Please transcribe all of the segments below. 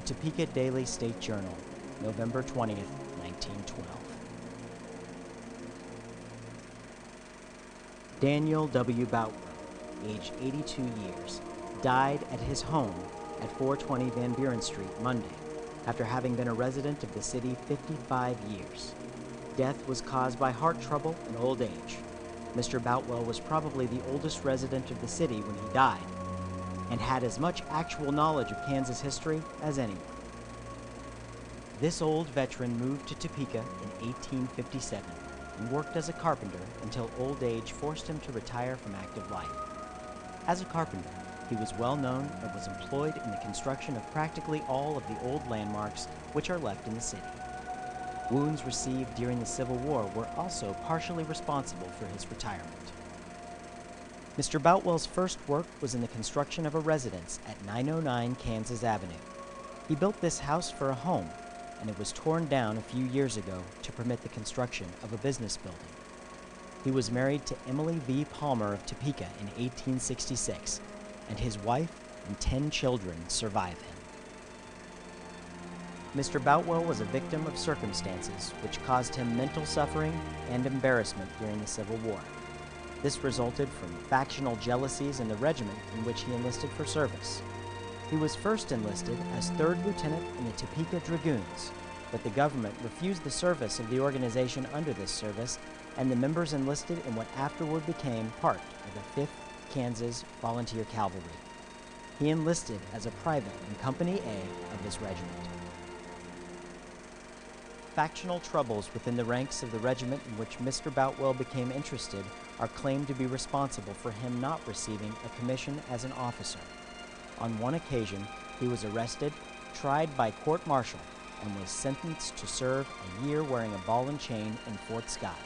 Topeka Daily State Journal, November 20th, 1912. Daniel W. Boutwell, aged 82 years, died at his home at 420 Van Buren Street Monday, after having been a resident of the city 55 years. Death was caused by heart trouble and old age. Mr. Boutwell was probably the oldest resident of the city when he died, and had as much actual knowledge of Kansas history as anyone. This old veteran moved to Topeka in 1857 and worked as a carpenter until old age forced him to retire from active life. As a carpenter, he was well known and was employed in the construction of practically all of the old landmarks which are left in the city. Wounds received during the Civil War were also partially responsible for his retirement. Mr. Boutwell's first work was in the construction of a residence at 909 Kansas Avenue. He built this house for a home, and it was torn down a few years ago to permit the construction of a business building. He was married to Emily V. Palmer of Topeka in 1866, and his wife and 10 children survive him. Mr. Boutwell was a victim of circumstances which caused him mental suffering and embarrassment during the Civil War. This resulted from factional jealousies in the regiment in which he enlisted for service. He was first enlisted as 3rd Lieutenant in the Topeka Dragoons, but the government refused the service of the organization under this service, and the members enlisted in what afterward became part of the 5th Kansas Volunteer Cavalry. He enlisted as a private in Company A of this regiment. Factional troubles within the ranks of the regiment in which Mr. Boutwell became interested are claimed to be responsible for him not receiving a commission as an officer. On one occasion, he was arrested, tried by court-martial, and was sentenced to serve a year wearing a ball and chain in Fort Scott.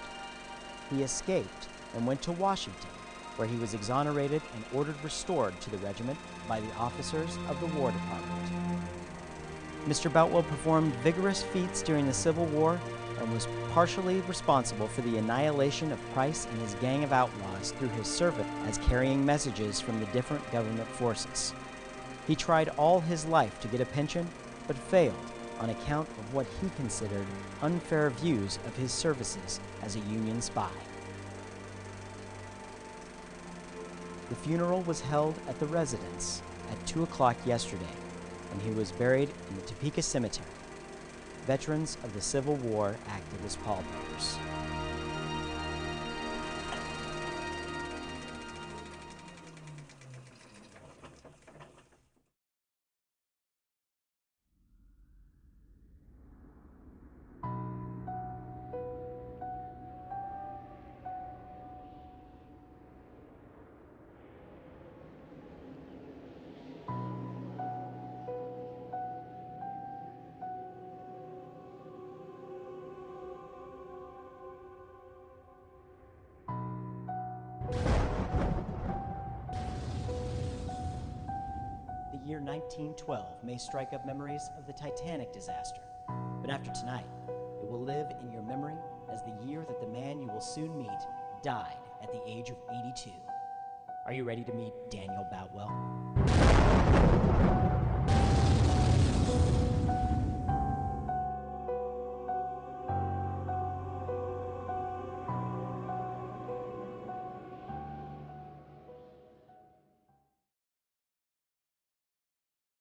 He escaped and went to Washington, where he was exonerated and ordered restored to the regiment by the officers of the War Department. Mr. Boutwell performed vigorous feats during the Civil War and was partially responsible for the annihilation of Price and his gang of outlaws through his service as carrying messages from the different government forces. He tried all his life to get a pension, but failed on account of what he considered unfair views of his services as a Union spy. The funeral was held at the residence at 2 o'clock yesterday, and he was buried in the Topeka Cemetery. Veterans of the Civil War acted as pallbearers. The year 1912 may strike up memories of the Titanic disaster, but after tonight, it will live in your memory as the year that the man you will soon meet died at the age of 82. Are you ready to meet Daniel Boutwell?